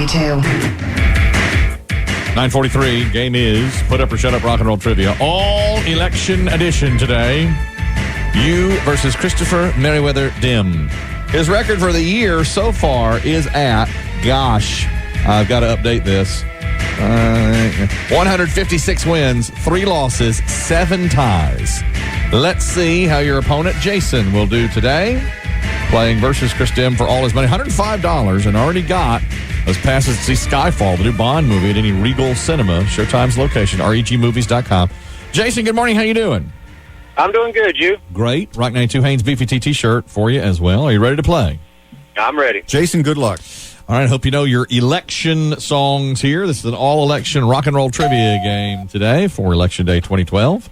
92. 9:43. Game is Put Up or Shut Up Rock and Roll Trivia. All election edition today. You versus Christopher Merriweather Demm. His record for the year so far is at, I've got to update this. 156 wins, 3 losses, 7 ties. Let's see how your opponent, Jason, will do today. Playing versus Chris Demm for all his money. $105 and already got those passes to see Skyfall, the new Bond movie, at any Regal Cinema. Showtime's location, regmovies.com. Jason, good morning. How you doing? I'm doing good. You? Great. Rock 92 Haynes BFT t-shirt for you as well. Are you ready to play? I'm ready. Jason, good luck. All right, hope you know your election songs here. This is an all-election rock and roll trivia game today for Election Day 2012.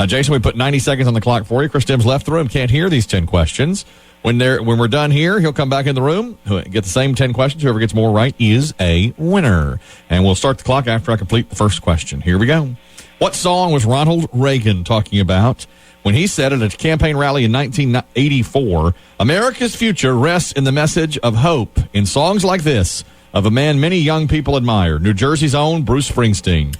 Jason, we put 90 seconds on the clock for you. Chris Demm's left the room, can't hear these 10 questions. When we're done here, he'll come back in the room, get the same 10 questions. Whoever gets more right is a winner. And we'll start the clock after I complete the first question. Here we go. What song was Ronald Reagan talking about when he said at a campaign rally in 1984, America's future rests in the message of hope in songs like this of a man many young people admire, New Jersey's own Bruce Springsteen?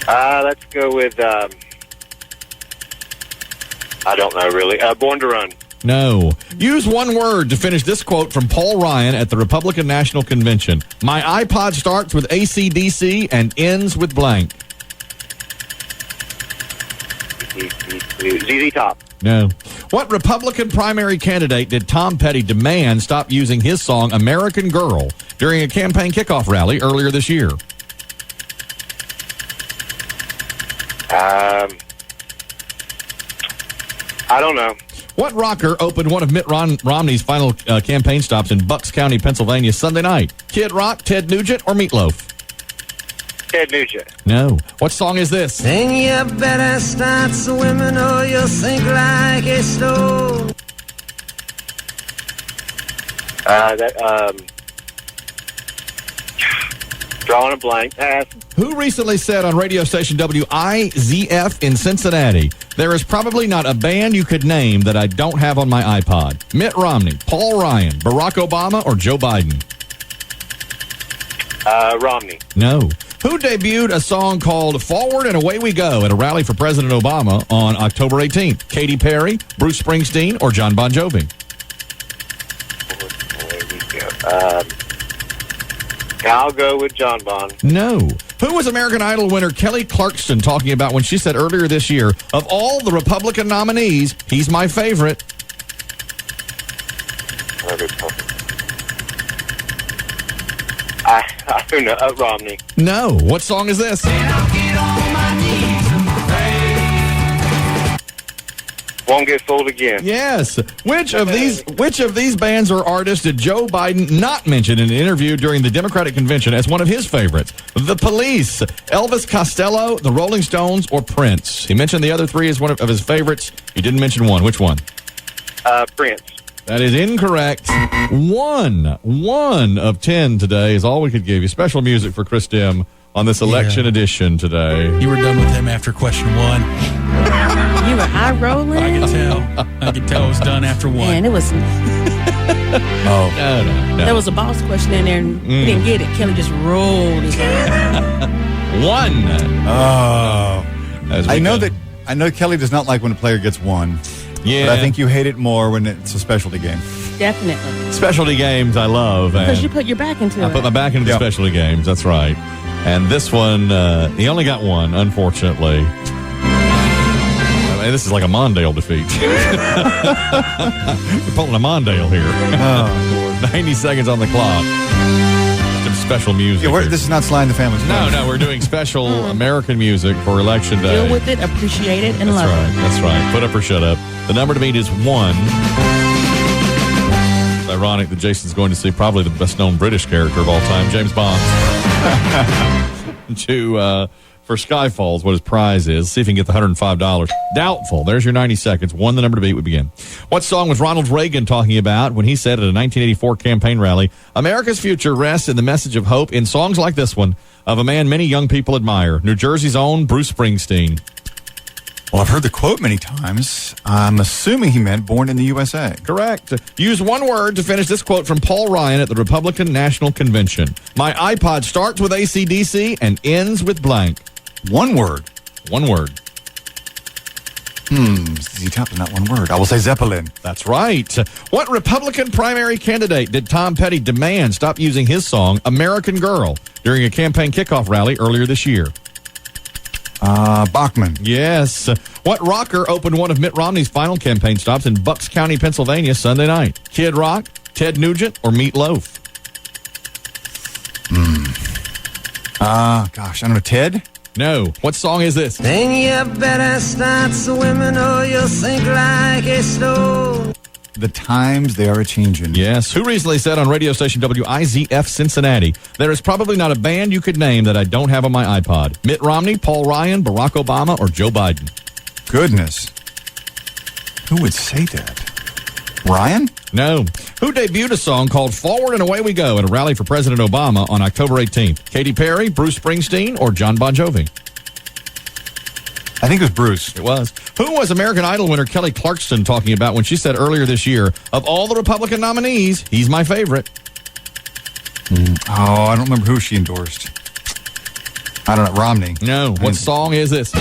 Let's go with, I don't know really. Born to Run. No. Use one word to finish this quote from Paul Ryan at the Republican National Convention. My iPod starts with AC/DC and ends with blank. ZZ Top. No. What Republican primary candidate did Tom Petty demand stop using his song American Girl during a campaign kickoff rally earlier this year? I don't know. What rocker opened one of Mitt Romney's final campaign stops in Bucks County, Pennsylvania Sunday night? Kid Rock, Ted Nugent, or Meatloaf? Ted Nugent. No. What song is this? Then you better start swimming or you'll sink like a stone. Drawing a blank. Pass. Who recently said on radio station WIZF in Cincinnati, there is probably not a band you could name that I don't have on my iPod? Mitt Romney, Paul Ryan, Barack Obama, or Joe Biden? Romney. No. Who debuted a song called Forward and Away We Go at a rally for President Obama on October 18th? Katy Perry, Bruce Springsteen, or John Bon Jovi? I'll go with John Bon. No. Who was American Idol winner Kelly Clarkson talking about when she said earlier this year, of all the Republican nominees, he's my favorite? I don't know. Romney. No. What song is this? Won't Get Fooled Again. Yes. Which of these bands or artists did Joe Biden not mention in an interview during the Democratic convention as one of his favorites? The Police, Elvis Costello, the Rolling Stones, or Prince? He mentioned the other 3 as one of his favorites. He didn't mention one. Which one? Prince. That is incorrect. One of 10 today is all we could give you. Special music for Chris Demm on this election edition today. You were done with him after question 1. You were eye rolling. I could tell. I could tell it was done after 1. Man, it was. No. There was a boss question in there, and he didn't get it. Kelly just rolled his eyes. 1. Oh. I know Kelly does not like when a player gets 1. Yeah. But I think you hate it more when it's a specialty game. Definitely. Specialty games I love. Because you put your back into it. I put my back into the specialty games. That's right. And this one, he only got 1, unfortunately. I mean, this is like a Mondale defeat. We're pulling a Mondale here. Oh, Lord. 90 seconds on the clock. Some special music. Yeah, this is not Sly and the Family Stone. No, we're doing special American music for Election Day. Deal with it, appreciate it, and love it. That's right. Put up or shut up. The number to beat is 1. It's ironic that Jason's going to see probably the best-known British character of all time, James Bond. For Skyfall is what his prize is. See if he can get the $105. Doubtful. There's your 90 seconds. 1, the number to beat. We begin. What song was Ronald Reagan talking about when he said at a 1984 campaign rally, America's future rests in the message of hope in songs like this one of a man many young people admire, New Jersey's own Bruce Springsteen? Well, I've heard the quote many times. I'm assuming he meant born in the USA. Correct. Use one word to finish this quote from Paul Ryan at the Republican National Convention. My iPod starts with AC/DC and ends with blank. One word. One word. ZZ Top is not one word. I will say Zeppelin. That's right. What Republican primary candidate did Tom Petty demand stop using his song, American Girl, during a campaign kickoff rally earlier this year? Bachman. Yes. What rocker opened one of Mitt Romney's final campaign stops in Bucks County, Pennsylvania, Sunday night? Kid Rock, Ted Nugent, or Meat Loaf? Gosh, I don't know. Ted? No. What song is this? Then you better start swimming or you'll sink like a stone. The times they are a-changin'. Yes. Who recently said on radio station WIZF Cincinnati, there is probably not a band you could name that I don't have on my iPod. Mitt Romney, Paul Ryan, Barack Obama, or Joe Biden? Goodness. Who would say that? Ryan? No. Who debuted a song called Forward and Away We Go at a rally for President Obama on October 18th? Katy Perry, Bruce Springsteen, or John Bon Jovi? I think it was Bruce. It was. Who was American Idol winner Kelly Clarkson talking about when she said earlier this year, of all the Republican nominees, he's my favorite? Oh, I don't remember who she endorsed. I don't know. Romney. No. What song is this?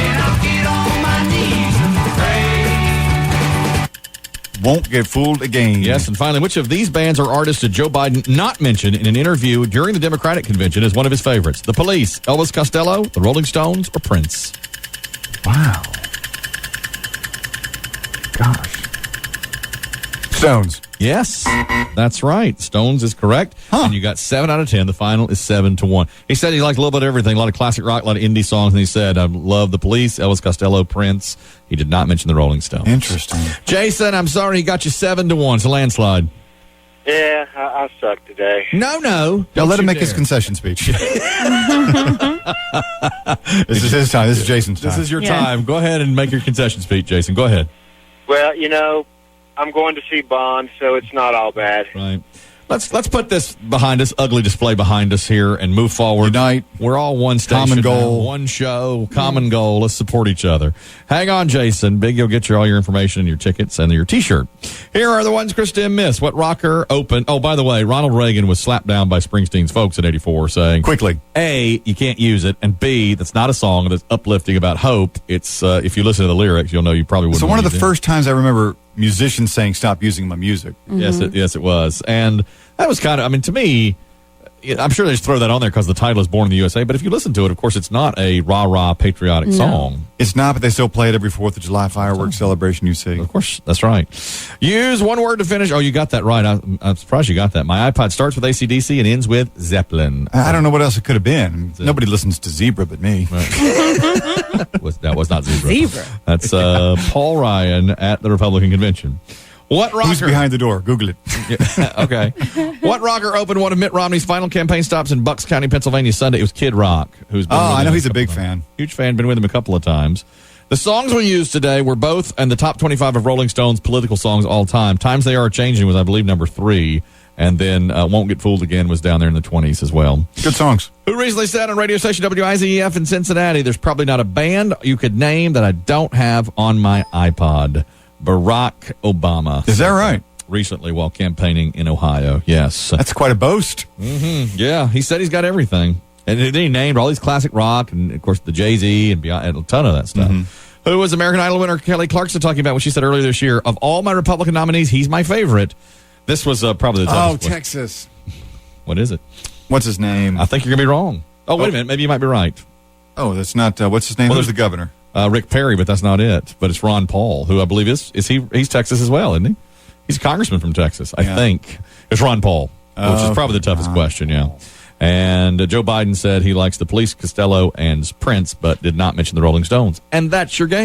Won't get fooled again. Yes, and finally, which of these bands or artists did Joe Biden not mention in an interview during the Democratic convention as one of his favorites? The Police, Elvis Costello, the Rolling Stones, or Prince? Wow. Gosh. Stones. Yes, that's right. Stones is correct. And you got 7 out of 10. The final is 7-1. He said he liked a little bit of everything, a lot of classic rock, a lot of indie songs, and he said, I love the Police, Elvis Costello, Prince. He did not mention the Rolling Stones. Interesting. Jason, I'm sorry he got you 7-1. It's a landslide. Yeah, I suck today. No. Now Don't let him you make his dare. concession speech. This is his time. This is Jason's time. This is your Yeah. time. Go ahead and make your concession speech, Jason. Go ahead. Well, I'm going to see Bond, so it's not all bad. Right. Let's put this behind us, ugly display behind us here, and move forward. Unite. We're all one station Common goal. now, one show, common goal. Let's support each other. Hang on, Jason. Big, you'll get all your information and your tickets and your T-shirt. Here are the ones Chris Demm missed. What rocker opened? Oh, by the way, Ronald Reagan was slapped down by Springsteen's folks in '84, saying, Quickly. A, you can't use it, and B, that's not a song that's uplifting about hope. It's if you listen to the lyrics, you'll know you probably wouldn't. So one of wanna the use it. first times I remember musicians saying stop using my music. Yes, it was. And that was kind of, to me, I'm sure they just throw that on there because the title is Born in the USA. But if you listen to it, of course, it's not a rah-rah patriotic song. It's not, but they still play it every 4th of July fireworks celebration you see. Of course, that's right. Use one word to finish. Oh, you got that right. I'm surprised you got that. My iPod starts with AC/DC and ends with Zeppelin. I don't know what else it could have been. Nobody listens to Zebra but me. That was not Zebra. Zebra. That's Paul Ryan at the Republican convention. What rocker? Who's behind the door? Google it. Okay. What rocker opened one of Mitt Romney's final campaign stops in Bucks County, Pennsylvania Sunday? It was Kid Rock. Who's been with I him know he's a couple big of fan. times. Huge fan. Been with him a couple of times. The songs we used today were both in the top 25 of Rolling Stone's political songs all time. Times They Are Changing was, I believe, number 3. And then Won't Get Fooled Again was down there in the 20s as well. Good songs. Who recently said on radio station WIZF in Cincinnati, there's probably not a band you could name that I don't have on my iPod. Barack Obama. Is that right? Recently while campaigning in Ohio. Yes. That's quite a boast. Yeah, he said he's got everything. And then he named all these classic rock and, of course, the Jay-Z and a ton of that stuff. Who was American Idol winner Kelly Clarkson talking about when she said earlier this year, of all my Republican nominees, he's my favorite. This was probably the toughest question. Texas. What is it? What's his name? I think you're going to be wrong. Oh, wait a minute. Maybe you might be right. Oh, that's not, what's his name? Well, Who's the governor? Rick Perry, but that's not it. But it's Ron Paul, who I believe he's Texas as well, isn't he? He's a congressman from Texas, I think. It's Ron Paul, which is probably the toughest question, yeah. And Joe Biden said he likes the Police, Costello, and Prince, but did not mention the Rolling Stones. And that's your game.